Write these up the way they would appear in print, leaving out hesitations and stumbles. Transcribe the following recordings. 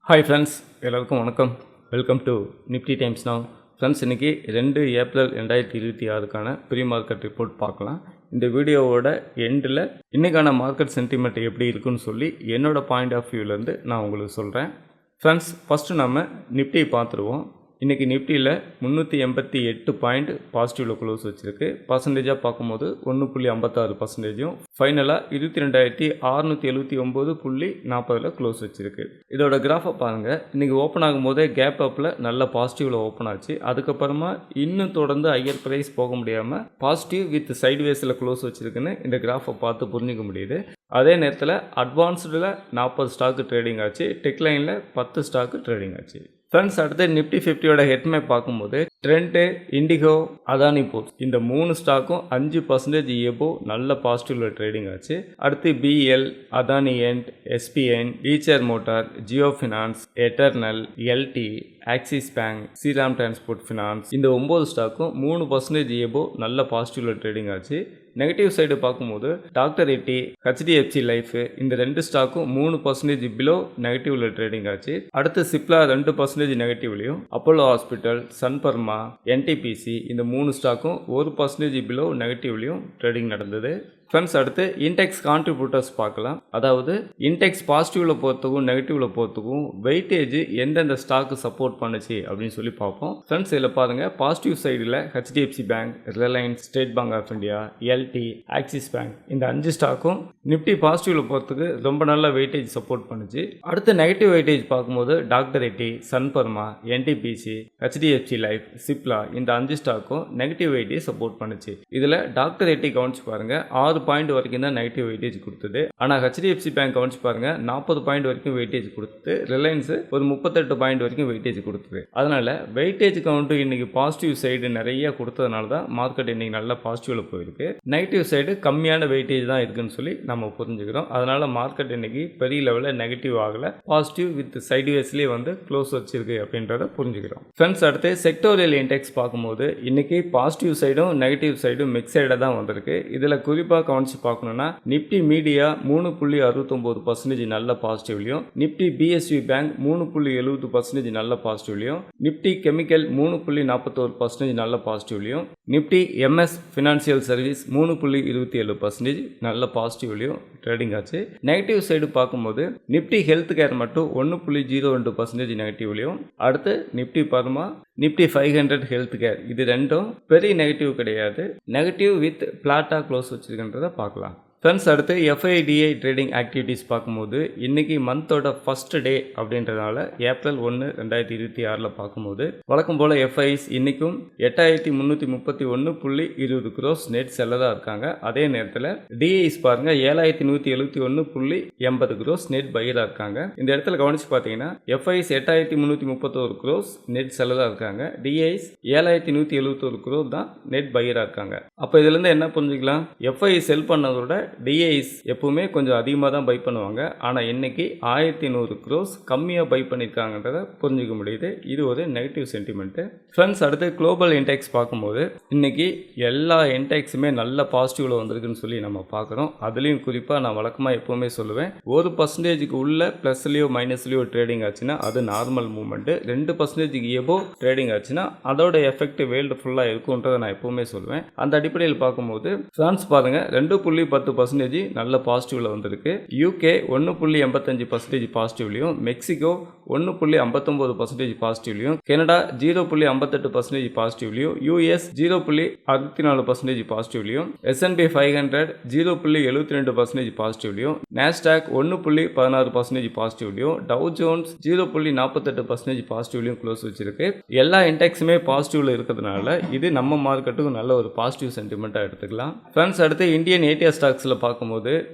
Hi friends, எல்லாருக்கும் வணக்கம். Welcome to Nifty times now. Friends, இன்றைக்கி 2 ஏப்ரல் 2026க்கான ப்ரீ மார்க்கெட் ரிப்போர்ட் பார்க்கலாம். இந்த வீடியோவோட எண்டில் இன்றைக்கான மார்க்கெட் சென்டிமெண்ட் எப்படி இருக்குன்னு சொல்லி என்னோடய பாயிண்ட் ஆஃப் வியூவிலேருந்து நான் உங்களுக்கு சொல்கிறேன். ஃப்ரெண்ட்ஸ், ஃபஸ்ட்டு நம்ம நிஃப்டியை பார்த்துருவோம். இன்றைக்கி நிஃப்டியில் 388 பாயிண்ட் பாசிட்டிவில் க்ளோஸ் வச்சுருக்கு. பர்சன்டேஜாக பார்க்கும்போது 1.56%, ஃபைனலாக 22,679.40 க்ளோஸ் வச்சுருக்கு. இதோட கிராஃபை பாருங்கள். இன்றைக்கி ஓப்பன் ஆகும்போதே கேப் அப்பில் நல்ல பாசிட்டிவில் ஓப்பன் ஆச்சு. அதுக்கப்புறமா இன்னும் தொடர்ந்து ஹையர் ப்ரைஸ் போக முடியாமல் பாசிட்டிவ் வித் சைட்வேஸில் க்ளோஸ் வச்சுருக்குன்னு இந்த கிராஃபை பார்த்து புரிஞ்சிக்க முடியுது. அதே நேரத்தில் அட்வான்ஸ்டில் 40 ஸ்டாக்கு ட்ரேடிங் ஆச்சு, டெக்லைனில் 10 ஸ்டாக்கு ட்ரேடிங் ஆச்சு. ஃப்ரெண்ட்ஸ், அடுத்து நிஃப்டி 50யோட ஹெட்மேப் பார்க்கும்போது ட்ரெண்ட், இண்டிகோ, அதானி போர்ட்ஸ் இந்த 3 ஸ்டாக்கும் 5% எபோ நல்ல பாசிட்டிவ்ல ட்ரேடிங் ஆச்சு. அடுத்து BEL, Adani Ent, SBIN, Eicher motor, Jio finance, Eternal, LT, Axis bank, Shriram transport finance இந்த 9 ஸ்டாக்கும் 3% எபோ நல்ல பாசிட்டிவ்ல ட்ரேடிங் ஆச்சு. நெகட்டிவ் சைடு பார்க்கும்போது டாக்டர் எட்டி, ஹெச்டிஎஃப்சி லைஃப் இந்த 2 ஸ்டாக்கும் 3% பிலோ நெகட்டிவ்ல ட்ரேடிங் ஆச்சு. அடுத்து சிப்லா 2% நெகட்டிவ்லையும், அப்போலோ ஹாஸ்பிட்டல், சன்பர்மா, என்டிபிசி இந்த 3 ஸ்டாக்கும் 1% பிலோ நெகட்டிவ்லையும் ட்ரேடிங் நடந்தது. ஃப்ரெண்ட்ஸ், அடுத்து இன்டெக்ஸ் கான்ட்ரிபியூட்டர்ஸ் பார்க்கலாம். அதாவது இன்டெக்ஸ் பாசிட்டிவில் போகிறதுக்கும் நெகட்டிவில் போகிறதுக்கும் வெயிட்டேஜ் எந்தெந்த ஸ்டாக்கு சப்போர்ட் பண்ணுச்சு அப்படின்னு சொல்லி பார்ப்போம். ஃப்ரெண்ட்ஸ், இதில் பாருங்கள், பாசிட்டிவ் சைடில் HDFC bank, Reliance, State Bank of India, LT, Axis bank இந்த 5 ஸ்டாக்கும் நிஃப்டி பாசிட்டிவில் போகிறதுக்கு ரொம்ப நல்ல வெயிட்டேஜ் சப்போர்ட் பண்ணுச்சு. அடுத்து நெகட்டிவ் வெயிட்டேஜ் பார்க்கும்போது டாக்டர் எட்டி, சன்பர்மா, என்டிபிசி, ஹெச்டிஎஃப்சி லைஃப், சிப்லா இந்த 5 ஸ்டாக்கும் நெகட்டிவ் வெயிட்டேஜ் சப்போர்ட் பண்ணுச்சு. இதில் டாக்டர் எட்டி கவனிச்சு பாருங்கள், 6 பாயிண்ட் வரைக்கும் தான் நெகட்டிவ் வெயிட்டேஜ் கொடுத்தது. ஆனால் ஹெச்டிஎஃப்சி பேங்க் கவனிச்சு பாருங்க, 40 பாயிண்ட் வரைக்கும் வெயிட்டேஜ் கொடுத்து, ரிலையன்ஸ் ஒரு 38 பாயிண்ட் வரைக்கும் வெயிட்டேஜ் கொடுத்தது. அதனால வெயிட்டேஜ் கவுண்ட் இன்னைக்கு பாசிட்டிவ் சைடு நிறைய கொடுத்ததுனால தான் மார்க்கெட் இன்னைக்கு நல்ல பாசிட்டிவ்ல போயிருக்கு. நெகட்டிவ் சைடு கம்மியான வெயிட்டேஜ் தான் இருக்குன்னு சொல்லி நம்ம புரிஞ்சுக்கிறோம். அதனால மார்க்கெட் இன்னைக்கு பெரிய லெவலில் நெகட்டிவ் ஆகல, பாசிட்டிவ் வித் சைட்வேஸ்லேயே வந்து க்ளோஸ் வச்சிருக்கு அப்படின்றத புரிஞ்சுக்கிறோம். ஃப்ரெண்ட்ஸ், அடுத்து செக்டோரியல் இண்டெக்ஸ் பார்க்கும்போது இன்னைக்கு பாசிட்டிவ் சைடும் நெகட்டிவ் சைடும் மிக்ஸ் சைடாக தான் வந்திருக்கு. இதில் குறிப்பாக கவனிச்சு பார்க்கணும்னா நிப்டி மீடியா 3.69% நல்ல பாசிட்டிவ்லையும், நிப்டி பிஎஸ்வி பேங்க் 3.70% நல்ல பாசிட்டிவ்லையும், நிப்டி கெமிக்கல் 3.41% நல்ல பாசிட்டிவ்லையும், நிப்டி எம்எஸ் ஃபினான்சியல் சர்வீஸ் 3.27% நல்ல பாசிட்டிவ்லையும் ட்ரேடிங் ஆச்சு. நெகட்டிவ் சைடு பார்க்கும்போது நிப்டி ஹெல்த் கேர் மட்டும் 1.02% நெகட்டிவ்லையும், அடுத்து Nifty Burma, Nifty 500 health care இது ரெண்டும் பெரிய நெகட்டிவ் கிடையாது, நெகட்டிவ் வித் பிளாட்டா க்ளோஸ் வச்சிருக்கின்றத பார்க்கலாம். ஃப்ரெண்ட்ஸ், அடுத்து எஃப்ஐடிஐ ட்ரேடிங் ஆக்டிவிட்டீஸ் பார்க்கும்போது இன்றைக்கி மந்தோட ஃபஸ்ட் டே அப்படின்றதுனால ஏப்ரல் 1, 2026 பார்க்கும்போது வழக்கம் போல் எஃப்ஐஸ் இன்றைக்கும் 8,331.20 க்ரோஸ் நெட் செல்லதாக இருக்காங்க. அதே நேரத்தில் டிஐஸ் பாருங்கள் 7,171.80 க்ரோஸ் நெட் பையராக இருக்காங்க. இந்த இடத்துல கவனித்து பார்த்தீங்கன்னா எஃப்ஐஸ் 8,331 க்ரோஸ் நெட் செல்லதாக இருக்காங்க, டிஐஸ் 7,171 க்ரோஸ் தான் நெட் பையராக இருக்காங்க. அப்போ இதுலேருந்து என்ன புரிஞ்சுக்கலாம், எஃப்ஐ செல் பண்ணதோட டிஐஸ் எப்பவுமே கொஞ்சம் அதிகமாக தான் பை பண்ணுவாங்க. ஆனால் இன்னைக்கு 1,100 க்ரோஸ் கம்மியாக பை பண்ணியிருக்காங்கன்றத புரிஞ்சுக்க முடியுது. இது ஒரு நெகட்டிவ் சென்டிமெண்ட். ஃப்ரெண்ட்ஸ், அடுத்து குளோபல் இன்டெக்ஸ் பார்க்கும்போது இன்னைக்கு எல்லா இன்டெக்ஸுமே நல்ல பாசிட்டிவ்ல வந்திருக்குன்னு சொல்லி நம்ம பார்க்குறோம். அதுலேயும் குறிப்பாக நான் வழக்கமாக எப்பவுமே சொல்லுவேன், 1% உள்ள ப்ளஸ்லையோ மைனஸ்லையோ ட்ரேடிங் ஆச்சுன்னா அது நார்மல் மூவ்மெண்ட், 2% எபோ ட்ரேடிங் ஆச்சுன்னா அதோட எஃபெக்ட் வேர்ல்டு ஃபுல்லாக இருக்கும்ன்றதை நான் எப்பவுமே சொல்லுவேன். அந்த அடிப்படையில் பார்க்கும்போது பிரான்ஸ் பாருங்க 2.10% நல்ல பாசிட்டிவ்ல வந்திருக்கு, யூகே 1.85% பாசிட்டிவ்லையும், மெக்சிகோ 1.59% பாசிட்டிவ்லையும், கனடா 0.58% பாசிட்டிவ்லையும், யூஎஸ் 0.64% பாசிட்டிவ்லையும், S&P 500 0.72% பாசிட்டிவ்லையும், நாஸ்டாக் 1.16% பாசிட்டிவ்லையும், டவ் ஜோன்ஸ் 0.48% பாசிட்டிவ்லையும் க்ளோஸ் வச்சிருக்கு. எல்லா இண்டெக்ஸுமே பாசிட்டிவ்ல இருக்கிறதுனால இது நம்ம மார்க்கெட்டுக்கு நல்ல ஒரு பாசிட்டிவ் சென்டிமெண்ட்டாக எடுத்துக்கலாம். ஃப்ரெண்ட்ஸ், அடுத்து இந்தியன் ஏடிஎஸ் ஸ்டாக்ஸில் பார்க்கும்போது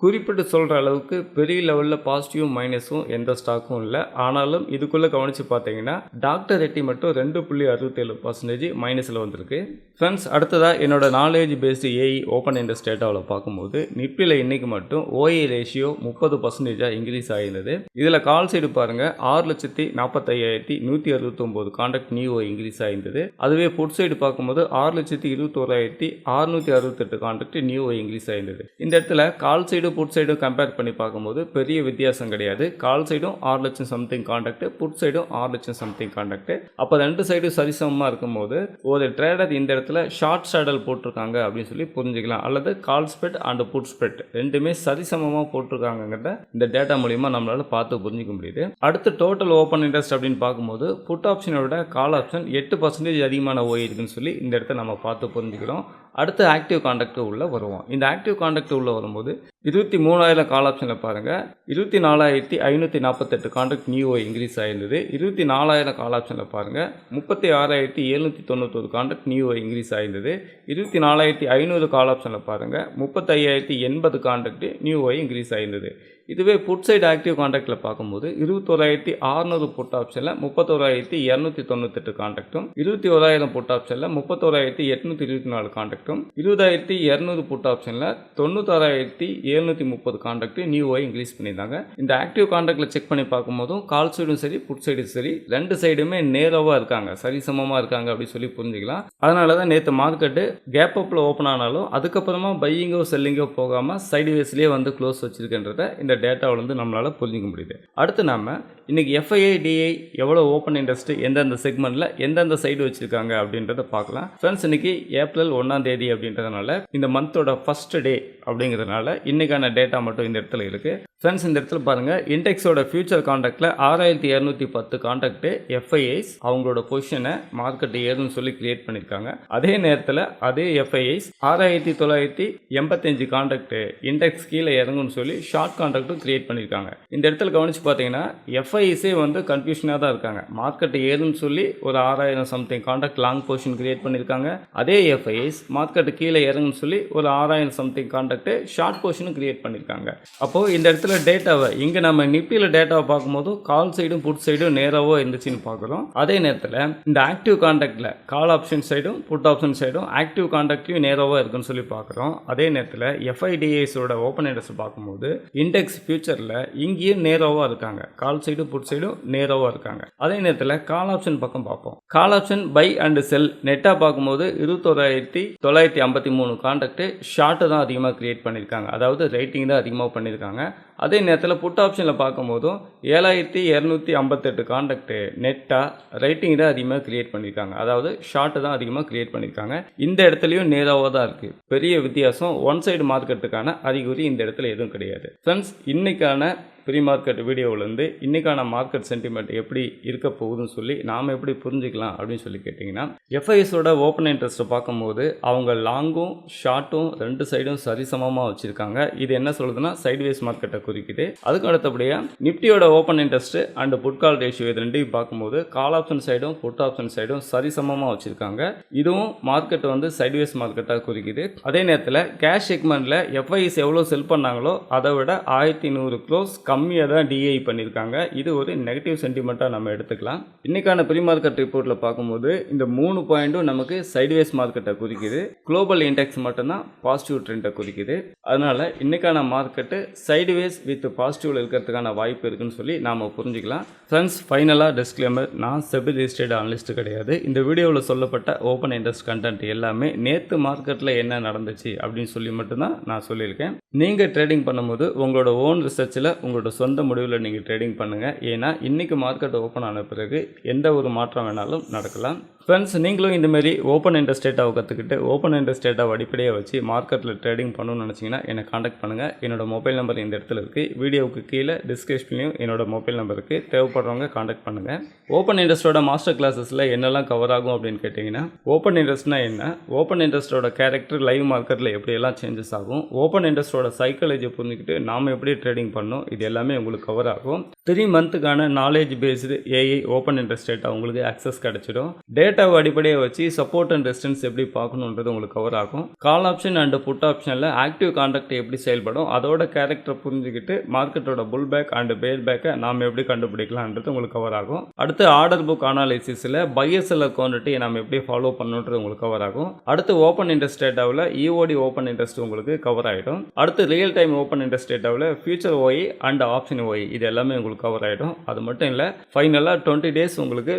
குறிப்பிட்டு சொல்கிற அளவுக்கு பெரிய லெவலில் பாசிட்டிவும் மைனஸும் எந்த ஸ்டாக்கும் இல்லை. ஆனாலும் இதுக்குள்ளே கவனித்து பார்த்தீங்கன்னா டாக்டர் எட்டி மட்டும் 2.67% மைனஸில் வந்திருக்கு. ஃப்ரெண்ட்ஸ், அடுத்ததாக என்னோட knowledge based AI open interest டேட்டாவில் பார்க்கும்போது நிஃப்டியில் இன்றைக்கி மட்டும் ஓஏ ரேஷியோ 30% இன்க்ரீஸ் ஆகிருந்தது. இதில் கால் சைடு பாருங்கள் 6,45,169 கான்ட்ராக்ட் நியூ இன்க்ரீஸ் ஆகிருந்தது. அதுவே புட் சைடு பார்க்கும்போது 6,21,668 கான்ட்ராக்ட் நியூ இன்க்ரீஸ் ஆகிருந்தது. இந்த இடத்துல கால் சைடு புட் சைடும் கம்பேர் பண்ணி பார்க்கும்போது பெரிய வித்தியாசம் கிடையாது. கால் சைடும் 6 லட்சம் சம்திங் கான்ட்ராக்ட், புட் சைடும் 6 லட்சம் சம்திங் கான்ட்ராக்ட். அப்போ ரெண்டு சைடும் சரிசமமாக இருக்கும்போது ஒரு ட்ரேடர் இந்த இடத்துல ஷார்ட் சேடல் போட்டிருக்காங்க அப்படின்னு சொல்லி புரிஞ்சுக்கலாம். அல்லது கால் ஸ்ப்ரெட் அண்ட் புட் ஸ்ப்ரெட் ரெண்டுமே சரிசமமாக போட்டிருக்காங்கிறத இந்த டேட்டா மூலிமா நம்மளால பார்த்து புரிஞ்சிக்க முடியுது. அடுத்து டோட்டல் ஓப்பன் இன்ட்ரெஸ்ட் அப்படின்னு பார்க்கும்போது புட் ஆப்ஷனோட கால் ஆப்ஷன் 8% அதிகமான ஓய் இருக்குன்னு சொல்லி இந்த இடத்த நம்ம பார்த்து புரிஞ்சுக்கிறோம். அடுத்து ஆக்டிவ் கான்ட்ராக்ட் உள்ள வருவோம். இந்த ஆக்டிவ் கான்ட்ராக்ட் உள்ள வரும்போது 23,000 கால் ஆப்ஷனில் பாருங்கள் 24,548 கான்ட்ராக்ட் நியூ இன்க்ரீஸ் ஆகிருந்தது. 24,000 கால் ஆப்ஷனில் பாருங்கள் 36,791 கான்ட்ராக்ட் நியூ இன்க்ரீஸ் ஆகிருந்தது. 24,500 கால் ஆப்ஷனில் பாருங்கள் 35,080 கான்ட்ராக்ட் நியூ இன்க்ரீஸ் ஆகிருந்தது. இதுவே புட் சைடு ஆக்டிவ் கான்ட்ராக்டில் பார்க்கும்போது 21,600 புட் ஆப்ஷனில் 31,298 கான்ட்ராக்டும், 21,000 புட் ஆப்ஷனில் 31,824 கான்ட்ராக்டும், 20,200 புட் ஆப்ஷனில் 96,730 கான்ட்ராக்ட் நியூ இன்க்ரீஸ் பண்ணியிருந்தாங்க. இந்த ஆக்டிவ் கான்ட்ராக்டில் செக் பண்ணி பார்க்கும்போதும் கால் சைடும் சரி புட் சைடும் சரி ரெண்டு சைடுமே நேராவாக இருக்காங்க, சரிசமமாக இருக்காங்க அப்படின்னு சொல்லி புரிஞ்சுக்கலாம். அதனால தான் நேற்று மார்க்கெட்டு கேப் அப்பில் ஓப்பன் ஆனாலும் அதுக்கப்புறமா பையிங்கோ செல்லிங்கோ போகாமல் சைடுவேஸ்லேயே வந்து க்ளோஸ் வச்சிருக்கின்றத இந்த டேட்டாவிலேருந்து நம்மளால் புரிஞ்சிக்க முடியுது. அடுத்து நம்ம இன்றைக்கி எஃப்ஐஐ டிஐ எவ்வளோ ஓப்பன் இன்ட்ரெஸ்ட் எந்தெந்த செக்மெண்ட்டில் எந்தெந்த சைடு வச்சுருக்காங்க அப்படின்றத பார்க்கலாம். ஃப்ரெண்ட்ஸ், இன்றைக்கி ஏப்ரல் 1ஆம் தேதி அப்படின்றதுனால இந்த மந்தோட ஃபஸ்ட் டே அப்படிங்கிறதுனால இன்றைக்கான டேட்டா மட்டும் இந்த இடத்துல இருக்குது. ஃப்ரெண்ட்ஸ், இந்த இடத்துல பாருங்கள் இண்டெக்ஸோட ஃபியூச்சர் கான்ட்ராக்டில் 6,210 கான்ட்ராக்ட் எஃப்ஐஐஸ் அவங்களோட பொசிஷனை மார்க்கெட் ஏறுன்னு சொல்லி கிரியேட் பண்ணியிருக்காங்க. அதே நேரத்தில் அதே எஃப்ஐஐஸ் 6,985 கான்ட்ராக்ட் இண்டெக்ஸ் கீழே இறங்குன்னு சொல்லி ஷார்ட் கான்ட்ராக்டும் கிரியேட் பண்ணியிருக்காங்க. இந்த இடத்துல கவனிச்சு பார்த்தீங்கன்னா எஃப்ஐஸே வந்து கன்ஃபியூஷனாக தான் இருக்காங்க. மார்க்கெட் ஏறுன்னு சொல்லி ஒரு 6,000 something contract long position create பண்ணியிருக்காங்க. அதே எஃப்ஐஸ் மார்க்கெட் கீழே இறங்குன்னு சொல்லி ஒரு 6,000 சம்திங் கான்ட்ராக்ட் ஷார்ட் பொசிஷனும் கிரியேட் பண்ணியிருக்காங்க. அப்போது இந்த இடத்துல டேட்டாவை இங்கே நம்ம நிஃப்டியில் டேட்டாவை பார்க்கும்போது கால் சைடும் புட் சைடும் நேராவோ இருந்துச்சுன்னு பார்க்குறோம். அதே நேரத்தில் இந்த ஆக்டிவ் கான்ட்ராக்டில் கால் ஆப்ஷன் சைடும் புட் ஆப்ஷன் சைடும் ஆக்டிவ் கான்ட்ராக்ட்லையும் நேராவோ இருக்குன்னு சொல்லி பார்க்குறோம். அதே நேரத்தில் எஃப்ஐடிஐஸோட ஓப்பன் இன்ட்ரெஸ்ட் பார்க்கும்போது இண்டெக்ஸ் ஃபியூச்சரில் இங்கேயும் நேராவாக இருக்காங்க, கால் சைடும் புட் சைடும் நேராவாக இருக்காங்க. அதே நேரத்தில் கால் ஆப்ஷன் பக்கம் பார்ப்போம். Call option by and sell நெட்டாக பார்க்கும்போது 21,953 கான்ட்ராக்ட் ஷார்ட்டு தான் அதிகமாக கிரியேட் பண்ணியிருக்காங்க, அதாவது ரேட்டிங் தான் அதிகமாக பண்ணியிருக்காங்க. அதே நேரத்தில் புட் ஆப்ஷனில் பார்க்கும்போதும் 7,258 கான்ட்ராக்ட் நெட்டாக ரைட்டிங் தான் அதிகமாக கிரியேட் பண்ணியிருக்காங்க, அதாவது ஷார்ட்டு தான் அதிகமாக கிரியேட் பண்ணியிருக்காங்க. இந்த இடத்துலையும் நேராவாக தான் இருக்குது. பெரிய வித்தியாசம் ஒன் சைடு மார்க்கெட்டுக்கான அறிகுறி இந்த இடத்துல எதுவும் கிடையாது. ஃப்ரெண்ட்ஸ், இன்னைக்கான ப்ரீ மார்க்கெட் வீடியோவிலேருந்து இன்றைக்கான மார்க்கெட் சென்டிமெண்ட் எப்படி இருக்க போகுதுன்னு சொல்லி நாம் எப்படி புரிஞ்சுக்கலாம் அப்படின்னு சொல்லி கேட்டிங்கன்னா, எஃப்ஐஎஸோட ஓப்பன் இன்ட்ரெஸ்ட்டை பார்க்கும்போது அவங்க லாங்கும் ஷார்ட்டும் ரெண்டு சைடும் சரிசமமாக வச்சுருக்காங்க. இது என்ன சொல்லுதுன்னா சைட்வேஸ் மார்க்கெட்டை குறிக்குது. அதுக்கு அடுத்தபடியாக நிஃப்டியோட open interest and put call ratio இது ரெண்டையும் பார்க்கும்போது கால் ஆப்ஷன் சைடும் புட் ஆப்ஷன் சைடும் சரிசமமாக வச்சுருக்காங்க. இதுவும் மார்க்கெட் வந்து சைட்வேஸ் மார்க்கெட்டாக குறிக்குது. அதே நேரத்தில் கேஷ் செக்மெண்ட்டில் எஃப்ஐஎஸ் எவ்வளோ செல் பண்ணாங்களோ அதை விட 1,100 க்ரோஸ் கம்மியாக தான் டிஐ பண்ணியிருக்காங்க. இது ஒரு நெகட்டிவ் சென்டிமெண்ட்டாக நம்ம எடுத்துக்கலாம். இன்றைக்கான ப்ரீ மார்க்கெட் ரிப்போர்ட்டில் பார்க்கும்போது இந்த 3 பாயிண்ட்டும் நமக்கு சைட்வேஸ் மார்க்கெட்டை குறிக்குது. குளோபல் இண்டெக்ஸ் மட்டும்தான் பாசிட்டிவ் ட்ரெண்டை குறிக்குது. அதனால் இன்றைக்கான மார்க்கெட்டு சைட்வேஸ் வித் பாசிட்டிவில் இருக்கிறதுக்கான வாய்ப்பு இருக்குன்னு சொல்லி நாம் புரிஞ்சுக்கலாம். ஃப்ரெண்ட்ஸ், ஃபைனலாக டிஸ்க்ளைமர், நான் செபி ரிஜிஸ்டர்டு அனலிஸ்ட் கிடையாது. இந்த வீடியோவில் சொல்லப்பட்ட ஓப்பன் இன்ட்ரெஸ்ட் கண்டென்ட் எல்லாமே நேற்று மார்க்கெட்டில் என்ன நடந்துச்சு அப்படின்னு சொல்லி மட்டும்தான் நான் சொல்லியிருக்கேன். நீங்கள் ட்ரேடிங் பண்ணும்போது உங்களோட ஓன் ரிசர்ச்சில் உங்களோட சொந்த முடிவில் நீங்கள் ட்ரேடிங் பண்ணுங்கள். ஏன்னா இன்றைக்கி மார்க்கெட் ஓப்பன் ஆன பிறகு எந்த ஒரு மாற்றம் வேணாலும் நடக்கலாம். ஃப்ரெண்ட்ஸ், நீங்களும் இந்தமாரி ஓப்பன் இன்ட்ரெஸ்ட் டேட்டாவை கற்றுக்கிட்டு ஓப்பன் இன்ட்ரெஸ்ட் டேட்டாவை அடிப்படையாக வச்சு மார்க்கெட்டில் ட்ரேடிங் பண்ணணும்னு நினச்சிங்கன்னா என்னை காண்டாக்ட் பண்ணுங்கள். என்னோட மொபைல் நம்பர் இந்த இடத்துல இருக்குது. வீடியோவுக்கு கீழே டிஸ்கிரிப்ஷன்லையும் என்னோட மொபைல் நம்பருக்கு தேவைப்படுறவங்க காண்டாக்ட் பண்ணுங்கள். ஓப்பன் இன்ட்ரெஸ்ட்டோட மாஸ்டர் கிளாஸஸில் என்னெல்லாம் கவர் ஆகும் அப்படின்னு கேட்டிங்கன்னா, ஓப்பன் இன்ட்ரெஸ்ட்னா என்ன, ஓப்பன் இன்ட்ரெஸ்ட்டோட கேரக்டர் லைவ் மார்க்கெட்டில் எப்படியெல்லாம் சேஞ்சஸ் ஆகும், ஓப்பன் இன்ட்ரெஸ்ட்டோட சைக்காலஜி புரிஞ்சுக்கிட்டு நாம் எப்படி ட்ரேடிங் பண்ணணும், இது எல்லாமே உங்களுக்கு கவர் ஆகும். 3 மந்த்துக்கான knowledge based AI open interest data உங்களுக்கு ஆக்சஸ் கிடச்சிடும். டேட்டா டேட்டாவை அடிப்படையாக வச்சு சப்போர்ட் அண்ட் ரெசிஸ்டன்ஸ் எப்படி பார்க்கணுன்றது உங்களுக்கு கவர் ஆகும். கால் ஆப்ஷன் அண்ட் புட் ஆப்ஷனில் ஆக்டிவ் கான்ட்ராக்ட் எப்படி செயல்படும், அதோட கேரக்டரை புரிஞ்சுக்கிட்டு மார்க்கெட்டோட புல் பேக் அண்ட் பேர் பேக்கை நாம் எப்படி கண்டுபிடிக்கலான்றது உங்களுக்கு கவர் ஆகும். அடுத்து ஆர்டர் புக் அனாலிசிஸில் பையர் செல்லர் குவான்டிட்டியை நம்ம எப்படி ஃபாலோ பண்ணணுன்றது உங்களுக்கு கவர் ஆகும். அடுத்து ஓப்பன் இன்ட்ரெஸ்ட் டேட்டாவில் இஓடி ஓப்பன் இன்ட்ரெஸ்ட் உங்களுக்கு கவர் ஆகிடும். அடுத்து ரியல் டைம் ஓப்பன் இன்ட்ரெஸ்ட் டேட்டாவில் future OI and option OI இது எல்லாமே உங்களுக்கு கவர் ஆகிடும். அது மட்டும் இல்லை, ஃபைனலாக 20 டேஸ் உங்களுக்கு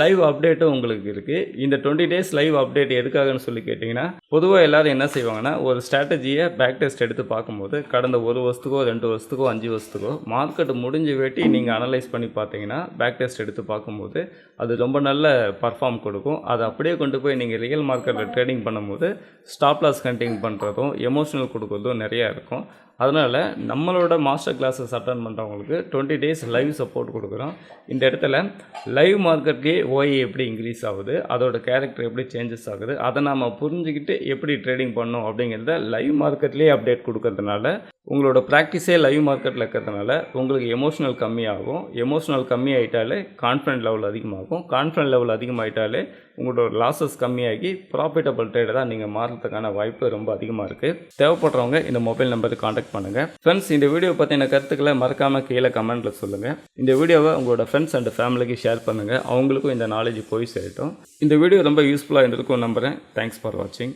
லைவ் அப்டேட்டும் உங்களுக்கு இருக்குது. இந்த 20 டேஸ் லைவ் அப்டேட் எதுக்காகன்னு சொல்லி கேட்டிங்கன்னா, பொதுவாக எல்லாரும் என்ன செய்வாங்கன்னா, ஒரு ஸ்ட்ராட்டஜியை பேக் டெஸ்ட் எடுத்து பார்க்கும்போது கடந்த 1 வருஷத்துக்கோ 2 வருஷத்துக்கோ 5 வருஷத்துக்கோ மார்க்கெட் முடிஞ்ச வேட்டி நீங்கள் அனலைஸ் பண்ணி பார்த்தீங்கன்னா பேக் டெஸ்ட் எடுத்து பார்க்கும்போது அது ரொம்ப நல்ல பர்ஃபார்ம் கொடுக்கும். அதை அப்படியே கொண்டு போய் நீங்கள் ரியல் மார்க்கெட்டில் ட்ரேடிங் பண்ணும்போது ஸ்டாப் லாஸ் கண்டிங் பண்ணுறதும் எமோஷனல் கொடுக்குறதும் நிறையா இருக்கும். அதனால் நம்மளோட மாஸ்டர் கிளாஸஸ் அட்டன் பண்ணுறவங்களுக்கு 20 டேஸ் லைவ் சப்போர்ட் கொடுக்குறோம். இந்த இடத்துல லைவ் மார்க்கெட்லேயே OI எப்படி இன்க்ரீஸ் ஆகுது, அதோட கேரக்டர் எப்படி சேஞ்சஸ் ஆகுது, அதை நாம் புரிஞ்சுக்கிட்டு எப்படி ட்ரேடிங் பண்ணோம் அப்படிங்கிறத லைவ் மார்க்கெட்லேயே அப்டேட் கொடுக்கறதுனால உங்களோட ப்ராக்டிஸே லைவ் மார்க்கெட்டில் இருக்கிறதுனால உங்களுக்கு எமோஷனல் கம்மியாகும். எமோஷனல் கம்மியாயிட்டாலே கான்ஃபிடன்ட் லெவல் அதிகமாகும். கான்ஃபிடன்ட் லெவல் அதிகமாகிட்டாலே உங்களோட லாஸஸ் கம்மியாகி ப்ராஃபிட்டபிள் ட்ரேடை தான் நீங்கள் மாறுறதுக்கான வாய்ப்பு ரொம்ப அதிகமாக இருக்குது. தேவைப்படுறவங்க இந்த மொபைல் நம்பருக்கு காண்டாக்ட் பண்ணுங்கள். ஃப்ரெண்ட்ஸ், இந்த வீடியோ பற்றின கருத்துக்களை மறக்காமல் கீழே கமெண்ட்டில் சொல்லுங்கள். இந்த வீடியோவை உங்களோட ஃப்ரெண்ட்ஸ் அண்ட் ஃபேமிலிக்கு ஷேர் பண்ணுங்கள். அவங்களுக்கும் இந்த நாலேஜ் போய் சேரட்டும். இந்த வீடியோ ரொம்ப யூஸ்ஃபுல்லாக இருந்திருக்கும் நம்புகிறேன். தேங்க்ஸ் ஃபார் வாட்சிங்.